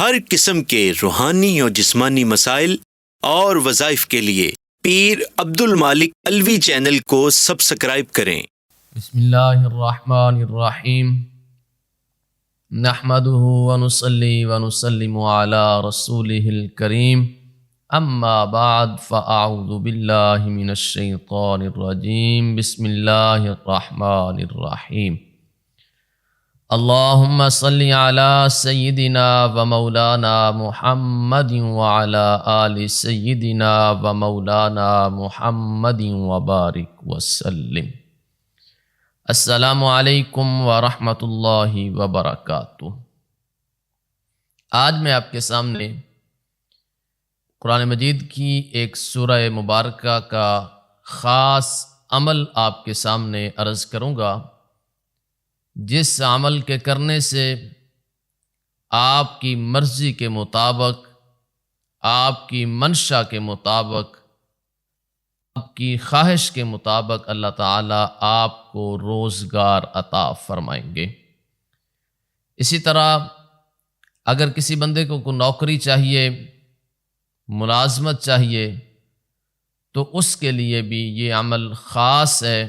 ہر قسم کے روحانی اور جسمانی مسائل اور وظائف کے لیے پیر عبد المالک الوی چینل کو سبسکرائب کریں۔ بسم اللہ الرحمن الرحیم، نحمده ونصلی ونسلم علی رسولہ الکریم، اما بعد فاعوذ باللہ من الشیطان الرجیم، بسم اللہ الرحمن الرحیم۔ اللہم صلی علی سیدنا و مولانا محمد وعلی آل سیدنا و مولانا محمد وبارک وسلم۔ السلام علیکم ورحمۃ اللہ وبرکاتہ۔ آج میں آپ کے سامنے قرآن مجید کی ایک سورہ مبارکہ کا خاص عمل آپ کے سامنے عرض کروں گا، جس عمل کے کرنے سے آپ کی مرضی کے مطابق، آپ کی منشا کے مطابق، آپ کی خواہش کے مطابق اللہ تعالیٰ آپ کو روزگار عطا فرمائیں گے۔ اسی طرح اگر کسی بندے کو کوئی نوکری چاہیے، ملازمت چاہیے، تو اس کے لیے بھی یہ عمل خاص ہے۔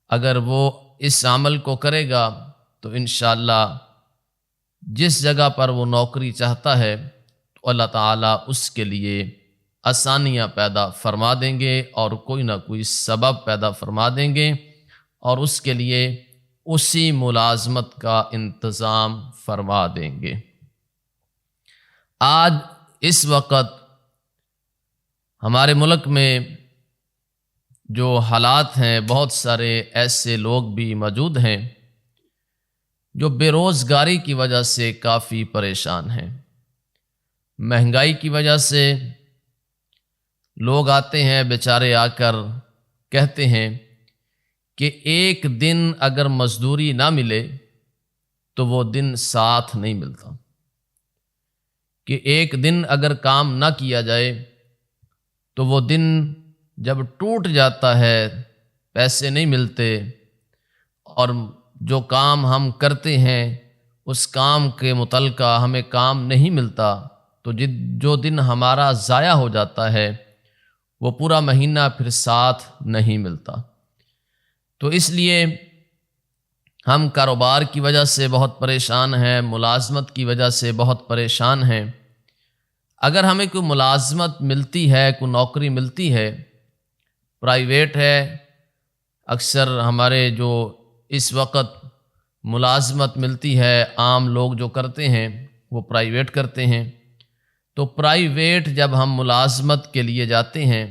اگر وہ اس عمل کو کرے گا تو انشاءاللہ جس جگہ پر وہ نوکری چاہتا ہے تو اللہ تعالیٰ اس کے لیے آسانیاں پیدا فرما دیں گے اور کوئی نہ کوئی سبب پیدا فرما دیں گے اور اس کے لیے اسی ملازمت کا انتظام فرما دیں گے۔ آج اس وقت ہمارے ملک میں جو حالات ہیں، بہت سارے ایسے لوگ بھی موجود ہیں جو بے روزگاری کی وجہ سے کافی پریشان ہیں۔ مہنگائی کی وجہ سے لوگ آتے ہیں بیچارے، آ کر کہتے ہیں کہ ایک دن اگر مزدوری نہ ملے تو وہ دن ساتھ نہیں ملتا، کہ ایک دن اگر کام نہ کیا جائے تو وہ دن جب ٹوٹ جاتا ہے، پیسے نہیں ملتے، اور جو کام ہم کرتے ہیں اس کام کے متعلقہ ہمیں کام نہیں ملتا، تو جو دن ہمارا ضائع ہو جاتا ہے وہ پورا مہینہ پھر ساتھ نہیں ملتا۔ تو اس لیے ہم کاروبار کی وجہ سے بہت پریشان ہیں، ملازمت کی وجہ سے بہت پریشان ہیں۔ اگر ہمیں کوئی ملازمت ملتی ہے، کوئی نوکری ملتی ہے، پرائیویٹ ہے، اکثر ہمارے جو اس وقت ملازمت ملتی ہے عام لوگ جو کرتے ہیں وہ پرائیویٹ کرتے ہیں، تو پرائیویٹ جب ہم ملازمت کے لیے جاتے ہیں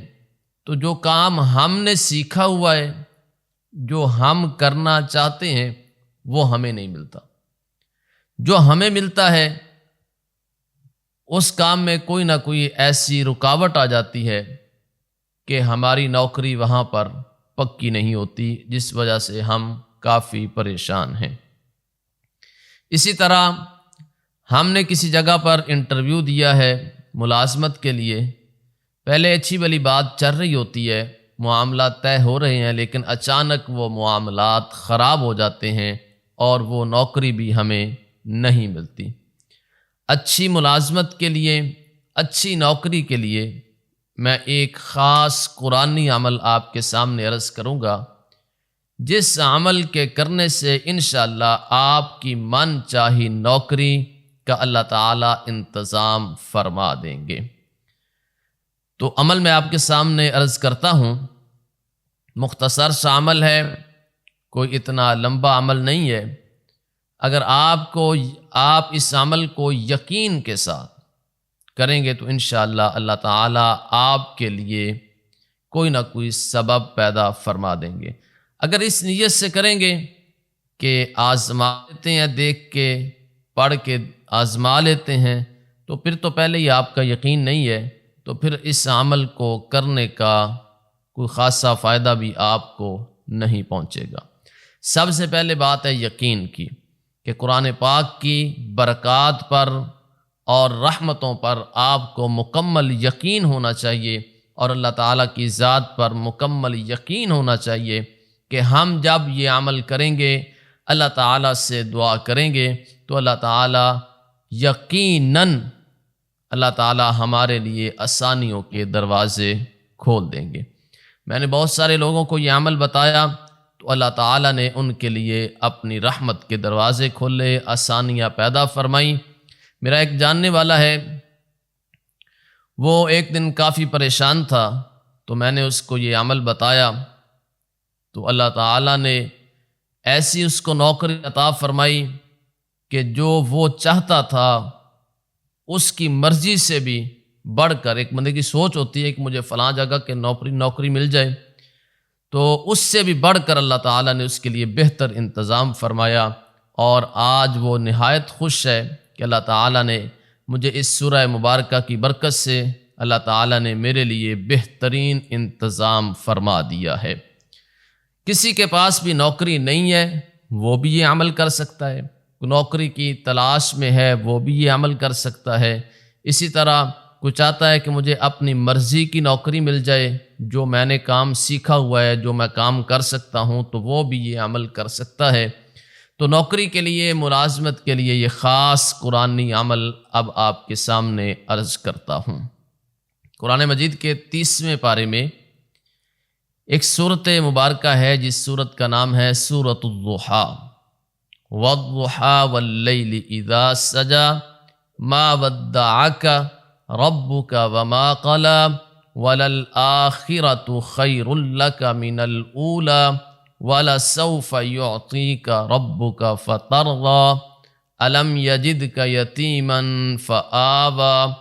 تو جو کام ہم نے سیکھا ہوا ہے، جو ہم کرنا چاہتے ہیں، وہ ہمیں نہیں ملتا۔ جو ہمیں ملتا ہے اس کام میں کوئی نہ کوئی ایسی رکاوٹ آ جاتی ہے کہ ہماری نوکری وہاں پر پکی نہیں ہوتی، جس وجہ سے ہم کافی پریشان ہیں۔ اسی طرح ہم نے کسی جگہ پر انٹرویو دیا ہے ملازمت کے لیے، پہلے اچھی بلی بات چل رہی ہوتی ہے، معاملات طے ہو رہے ہیں، لیکن اچانک وہ معاملات خراب ہو جاتے ہیں اور وہ نوکری بھی ہمیں نہیں ملتی۔ اچھی ملازمت کے لیے، اچھی نوکری کے لیے میں ایک خاص قرآنی عمل آپ کے سامنے عرض کروں گا، جس عمل کے کرنے سے انشاءاللہ آپ کی من چاہی نوکری کا اللہ تعالیٰ انتظام فرما دیں گے۔ تو عمل میں آپ کے سامنے عرض کرتا ہوں، مختصر سا عمل ہے، کوئی اتنا لمبا عمل نہیں ہے۔ اگر آپ اس عمل کو یقین کے ساتھ کریں گے تو انشاءاللہ اللہ تعالیٰ آپ کے لیے کوئی نہ کوئی سبب پیدا فرما دیں گے۔ اگر اس نیت سے کریں گے کہ آزما لیتے ہیں، دیکھ کے پڑھ کے آزما لیتے ہیں، تو پھر تو پہلے ہی آپ کا یقین نہیں ہے، تو پھر اس عمل کو کرنے کا کوئی خاصا فائدہ بھی آپ کو نہیں پہنچے گا۔ سب سے پہلے بات ہے یقین کی، کہ قرآن پاک کی برکات پر اور رحمتوں پر آپ کو مکمل یقین ہونا چاہیے، اور اللہ تعالیٰ کی ذات پر مکمل یقین ہونا چاہیے کہ ہم جب یہ عمل کریں گے، اللہ تعالیٰ سے دعا کریں گے، تو اللہ تعالیٰ یقیناً اللہ تعالیٰ ہمارے لیے آسانیوں کے دروازے کھول دیں گے۔ میں نے بہت سارے لوگوں کو یہ عمل بتایا تو اللہ تعالیٰ نے ان کے لیے اپنی رحمت کے دروازے کھولے، آسانیاں پیدا فرمائیں۔ میرا ایک جاننے والا ہے، وہ ایک دن کافی پریشان تھا تو میں نے اس کو یہ عمل بتایا تو اللہ تعالیٰ نے ایسی اس کو نوکری عطا فرمائی کہ جو وہ چاہتا تھا اس کی مرضی سے بھی بڑھ کر، ایک بندے کی سوچ ہوتی ہے کہ مجھے فلاں جگہ کے نوکری مل جائے، تو اس سے بھی بڑھ کر اللہ تعالیٰ نے اس کے لیے بہتر انتظام فرمایا، اور آج وہ نہایت خوش ہے کہ اللہ تعالیٰ نے مجھے اس سورہ مبارکہ کی برکت سے اللہ تعالیٰ نے میرے لیے بہترین انتظام فرما دیا ہے۔ کسی کے پاس بھی نوکری نہیں ہے وہ بھی یہ عمل کر سکتا ہے، نوکری کی تلاش میں ہے وہ بھی یہ عمل کر سکتا ہے۔ اسی طرح کوئی چاہتا ہے کہ مجھے اپنی مرضی کی نوکری مل جائے، جو میں نے کام سیکھا ہوا ہے، جو میں کام کر سکتا ہوں، تو وہ بھی یہ عمل کر سکتا ہے۔ تو نوکری کے لیے، ملازمت کے لیے یہ خاص قرآنی عمل اب آپ کے سامنے عرض کرتا ہوں۔ قرآن مجید کے 30ویں پارے میں ایک سورت مبارکہ ہے جس سورت کا نام ہے سورۃ الضحیٰ۔ والضحیٰ واللیل اذا سجا ما ودعک ربک وما قلی وللآخرۃ خیر لک من الاولی وَلَسَوْفَ يُعْطِيكَ رَبُّكَ فَتَرْضَىٰ أَلَمْ يَجِدْكَ يَتِيمًا فَآوَىٰ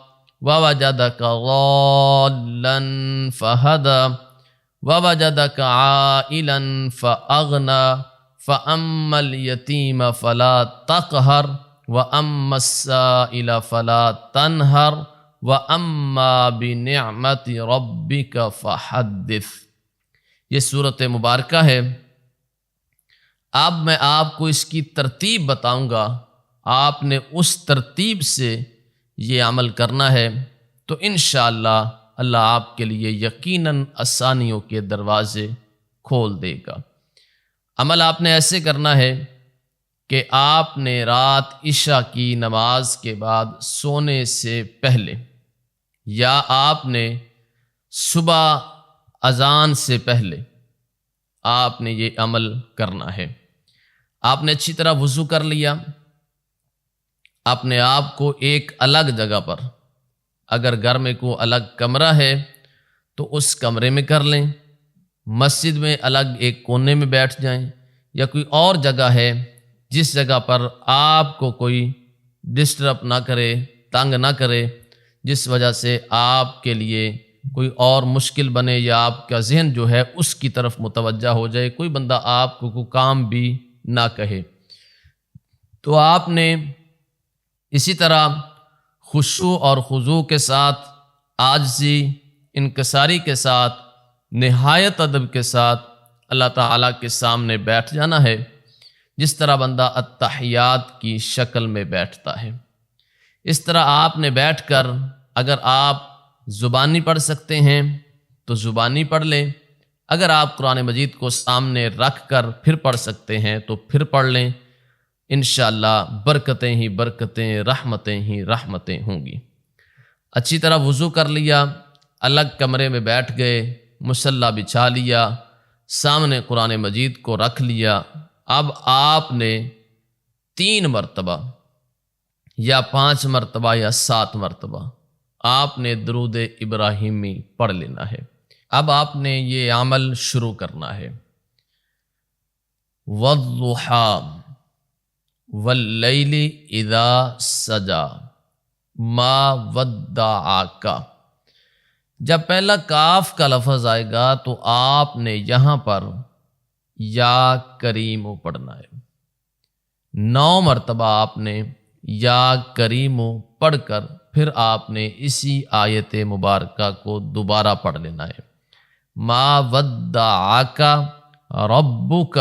وَوَجَدَكَ ضَالًّا فَهَدَىٰ وَوَجَدَكَ عَائِلًا فَأَغْنَىٰ فَأَمَّا الْيَتِيمَ فَلَا تَقْهَرْ وَأَمَّا السَّائِلَ فَلَا تَنْهَرْ وَأَمَّا بِنِعْمَةِ رَبِّكَ فَحَدِّثْ۔ یہ سورت مبارکہ ہے۔ اب میں آپ کو اس کی ترتیب بتاؤں گا، آپ نے اس ترتیب سے یہ عمل کرنا ہے تو انشاءاللہ اللہ آپ کے لیے یقیناً آسانیوں کے دروازے کھول دے گا۔ عمل آپ نے ایسے کرنا ہے کہ آپ نے رات عشاء کی نماز کے بعد سونے سے پہلے، یا آپ نے صبح اذان سے پہلے آپ نے یہ عمل کرنا ہے۔ آپ نے اچھی طرح وضو کر لیا، اپنے آپ کو ایک الگ جگہ پر، اگر گھر میں کوئی الگ کمرہ ہے تو اس کمرے میں کر لیں، مسجد میں الگ ایک کونے میں بیٹھ جائیں، یا کوئی اور جگہ ہے جس جگہ پر آپ کو کوئی ڈسٹرب نہ کرے، تنگ نہ کرے، جس وجہ سے آپ کے لیے کوئی اور مشکل بنے یا آپ کا ذہن جو ہے اس کی طرف متوجہ ہو جائے، کوئی بندہ آپ کو کوئی کام بھی نہ کہے۔ تو آپ نے اسی طرح خشوع اور خضوع کے ساتھ، عاجزی، انکساری کے ساتھ، نہایت ادب کے ساتھ اللہ تعالیٰ کے سامنے بیٹھ جانا ہے، جس طرح بندہ التحیات کی شکل میں بیٹھتا ہے۔ اس طرح آپ نے بیٹھ کر، اگر آپ زبانی پڑھ سکتے ہیں تو زبانی پڑھ لیں، اگر آپ قرآن مجید کو سامنے رکھ کر پھر پڑھ سکتے ہیں تو پھر پڑھ لیں، انشاءاللہ برکتیں ہی برکتیں، رحمتیں ہی رحمتیں ہوں گی۔ اچھی طرح وضو کر لیا، الگ کمرے میں بیٹھ گئے، مصلی بچھا لیا، سامنے قرآن مجید کو رکھ لیا۔ اب آپ نے 3 مرتبہ یا 5 مرتبہ یا 7 مرتبہ آپ نے درود ابراہیمی پڑھ لینا ہے۔ اب آپ نے یہ عمل شروع کرنا ہے۔ والضحیٰ واللیل اذا سجا ما ودعک۔ جب پہلا کاف کا لفظ آئے گا تو آپ نے یہاں پر یا کریمو پڑھنا ہے۔ 9 مرتبہ آپ نے یا کریمو پڑھ کر پھر آپ نے اسی آیت مبارکہ کو دوبارہ پڑھ لینا ہے۔ ما ودعک ربک،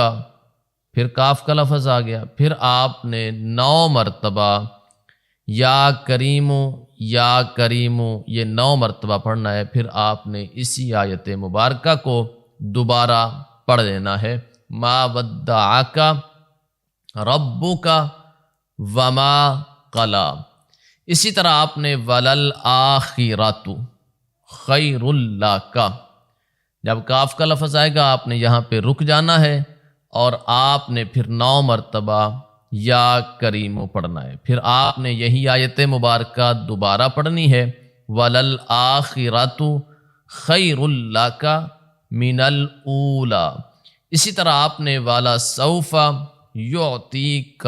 پھر کاف کا لفظ آ گیا، پھر آپ نے 9 مرتبہ یا کریمو یا کریمو، یہ 9 مرتبہ پڑھنا ہے، پھر آپ نے اسی آیت مبارکہ کو دوبارہ پڑھ لینا ہے۔ ما ودعک ربک وما قلی۔ اسی طرح آپ نے ولل آخرات خیر لک، جب کاف کا لفظ آئے گا آپ نے یہاں پہ رک جانا ہے اور آپ نے پھر 9 مرتبہ یا کریمو پڑھنا ہے. پھر آپ نے یہی آیت مبارکہ دوبارہ پڑھنی ہے، ولل آخرات خیر لک من الاولی. اسی طرح آپ نے والا سوف یعطیک،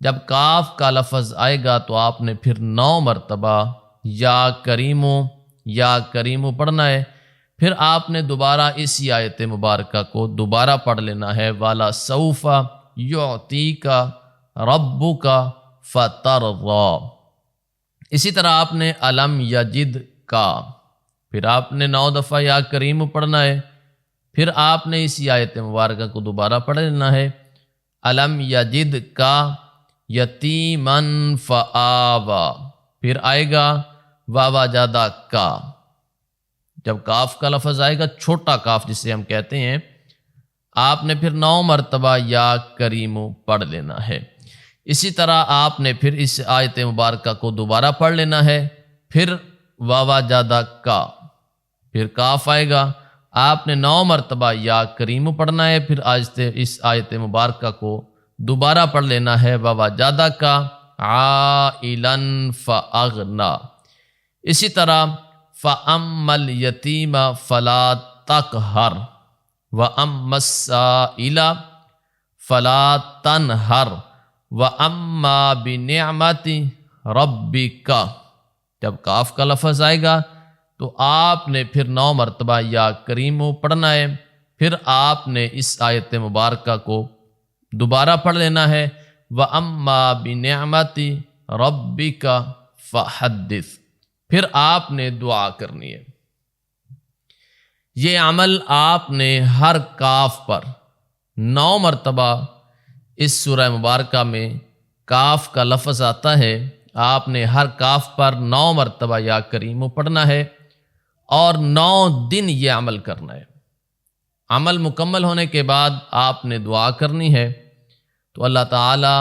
جب کاف کا لفظ آئے گا تو آپ نے پھر 9 مرتبہ یا کریمو پڑھنا ہے. پھر آپ نے دوبارہ اسی آیت مبارکہ کو دوبارہ پڑھ لینا ہے، والا سوف یعطیک ربک فترضی. اسی طرح آپ نے الم یجد کا، پھر آپ نے 9 دفعہ یا کریم پڑھنا ہے. پھر آپ نے اسی آیت مبارکہ کو دوبارہ پڑھ لینا ہے، الم یجد کا یتیمن فآوا. پھر آئے گا ووجدہ کا، جب کاف کا لفظ آئے گا چھوٹا کاف جسے ہم کہتے ہیں، آپ نے پھر 9 مرتبہ یا کریمو پڑھ لینا ہے. اسی طرح آپ نے پھر اس آیت مبارکہ کو دوبارہ پڑھ لینا ہے، پھر ووجدہ کا، پھر کاف آئے گا، آپ نے 9 مرتبہ یا کریمو پڑھنا ہے، پھر اس آیت مبارکہ کو دوبارہ پڑھ لینا ہے، ووجدہ کا عائلا فاغنا. اسی طرح فَأَمَّا الْيَتِيمَ فَلَا تَقْهَرْ وَأَمَّا السَّائِلَ فَلَا تَنْهَرْ وَأَمَّا بِنِعْمَةِ رَبِّكَ. جب کاف کا لفظ آئے گا تو آپ نے پھر 9 مرتبہ یا کریمو پڑھنا ہے، پھر آپ نے اس آیت مبارکہ کو دوبارہ پڑھ لینا ہے، وَأَمَّا بِنِعْمَةِ رَبِّكَ فَحَدِّثْ. پھر آپ نے دعا کرنی ہے. یہ عمل آپ نے ہر کاف پر 9 مرتبہ، اس سورہ مبارکہ میں کاف کا لفظ آتا ہے، آپ نے ہر کاف پر 9 مرتبہ یا کریمو پڑھنا ہے اور 9 دن یہ عمل کرنا ہے. عمل مکمل ہونے کے بعد آپ نے دعا کرنی ہے تو اللہ تعالیٰ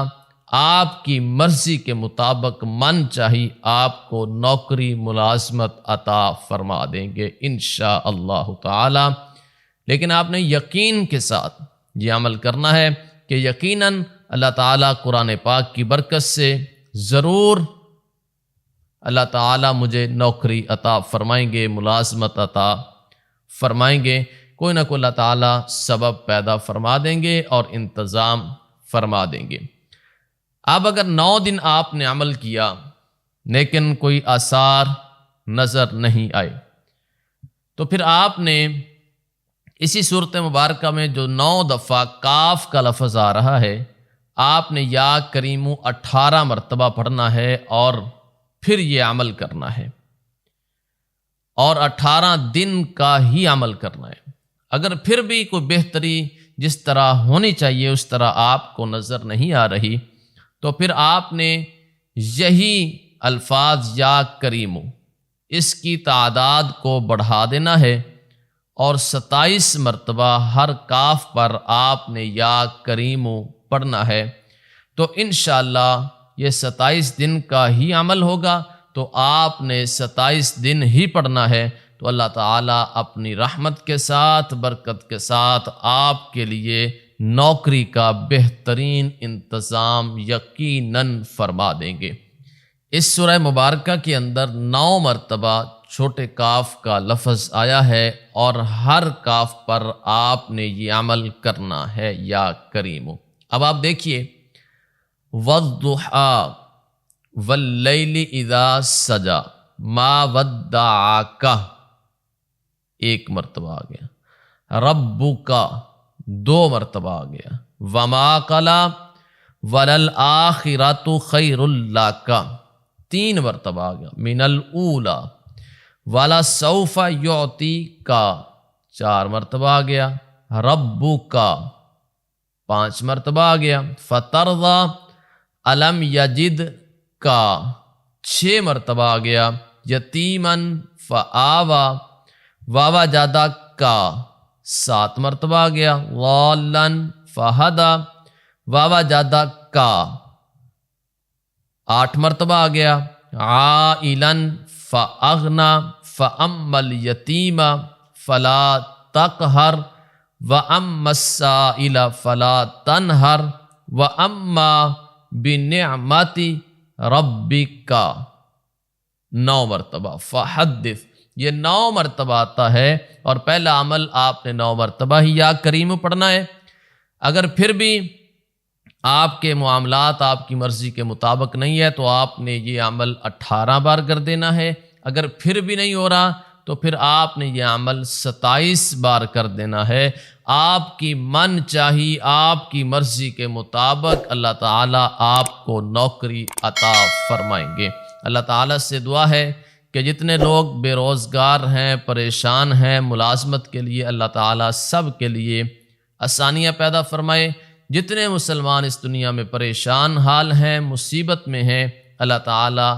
آپ کی مرضی کے مطابق من چاہی آپ کو نوکری ملازمت عطا فرما دیں گے انشاءاللہ تعالی. لیکن آپ نے یقین کے ساتھ یہ عمل کرنا ہے کہ یقیناً اللہ تعالیٰ قرآن پاک کی برکت سے ضرور اللہ تعالیٰ مجھے نوکری عطا فرمائیں گے، ملازمت عطا فرمائیں گے. کوئی نہ کوئی اللہ تعالیٰ سبب پیدا فرما دیں گے اور انتظام فرما دیں گے. اب اگر 9 دن آپ نے عمل کیا لیکن کوئی آثار نظر نہیں آئے تو پھر آپ نے اسی صورت مبارکہ میں جو 9 دفعہ کاف کا لفظ آ رہا ہے، آپ نے یا کریمو 18 مرتبہ پڑھنا ہے اور پھر یہ عمل کرنا ہے اور 18 دن کا ہی عمل کرنا ہے. اگر پھر بھی کوئی بہتری جس طرح ہونی چاہیے اس طرح آپ کو نظر نہیں آ رہی تو پھر آپ نے یہی الفاظ یا کریمو اس کی تعداد کو بڑھا دینا ہے اور 27 مرتبہ ہر کاف پر آپ نے یا کریمو پڑھنا ہے. تو انشاءاللہ یہ 27 دن کا ہی عمل ہوگا، تو آپ نے 27 دن ہی پڑھنا ہے. تو اللہ تعالیٰ اپنی رحمت کے ساتھ، برکت کے ساتھ آپ کے لیے نوکری کا بہترین انتظام یقیناً فرما دیں گے. اس سورہ مبارکہ کے اندر 9 مرتبہ چھوٹے کاف کا لفظ آیا ہے اور ہر کاف پر آپ نے یہ عمل کرنا ہے یا کریمو. اب آپ دیکھیے، وَالضُّحَىٰ وَاللَّيْلِ إِذَا سَجَىٰ مَا وَدَّعَكَ 1 مرتبہ آ گیا، رَبُّكَ 2 مرتبہ آ گیا، وَمَا قَلَىٰ وَلَلْآخِرَةُ خَيْرٌ لَكَ 3 مرتبہ آ گیا، مِنَ الْأُولَىٰ وَلَسَوْفَ يُعْطِيكَ 4 مرتبہ آ گیا، رَبُّكَ 5 مرتبہ آ گیا، فَتَرْضَىٰ أَلَمْ يَجِدْكَ 6 مرتبہ آ گیا، یتیماً فآویٰ ووجدک 7 مرتبہ آ گیا، ضالاً فہدیٰ ووجدک 8 مرتبہ آ گیا عائلن فاغنا فاما الیتیم فلا تقہر واما السائل فلا تنہر واما بنعمت ربک 9 مرتبہ فحدث، یہ 9 مرتبہ آتا ہے، اور پہلا عمل آپ نے 9 مرتبہ ہی یا کریم پڑھنا ہے۔ اگر پھر بھی آپ کے معاملات آپ کی مرضی کے مطابق نہیں ہے تو آپ نے یہ عمل 18 بار کر دینا ہے۔ اگر پھر بھی نہیں ہو رہا تو پھر آپ نے یہ عمل 27 بار کر دینا ہے۔ آپ کی من چاہی آپ کی مرضی کے مطابق اللہ تعالیٰ آپ کو نوکری عطا فرمائیں گے۔ اللہ تعالیٰ سے دعا ہے کہ جتنے لوگ بے روزگار ہیں، پریشان ہیں، ملازمت کے لیے اللہ تعالیٰ سب کے لیے آسانیاں پیدا فرمائے۔ جتنے مسلمان اس دنیا میں پریشان حال ہیں، مصیبت میں ہیں، اللہ تعالیٰ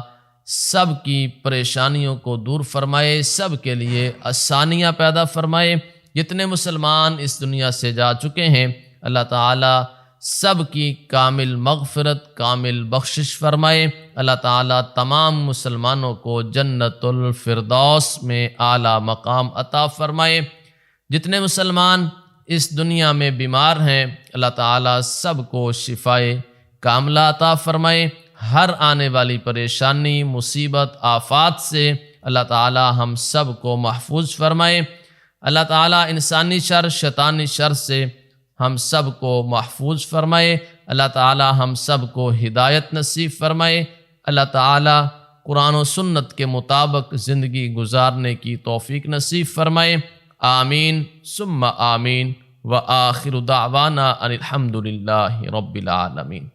سب کی پریشانیوں کو دور فرمائے، سب کے لیے آسانیاں پیدا فرمائے۔ جتنے مسلمان اس دنیا سے جا چکے ہیں اللہ تعالیٰ سب کی کامل مغفرت، کامل بخشش فرمائے۔ اللہ تعالیٰ تمام مسلمانوں کو جنت الفردوس میں اعلیٰ مقام عطا فرمائے۔ جتنے مسلمان اس دنیا میں بیمار ہیں اللہ تعالیٰ سب کو شفائے کاملہ عطا فرمائے۔ ہر آنے والی پریشانی، مصیبت، آفات سے اللہ تعالیٰ ہم سب کو محفوظ فرمائے۔ اللہ تعالیٰ انسانی شر، شیطانی شر سے ہم سب کو محفوظ فرمائے۔ اللہ تعالیٰ ہم سب کو ہدایت نصیب فرمائے۔ اللہ تعالیٰ قرآن و سنت کے مطابق زندگی گزارنے کی توفیق نصیب فرمائے۔ آمین ثم آمین، وآخر دعوانا ان الحمد للہ رب العالمین۔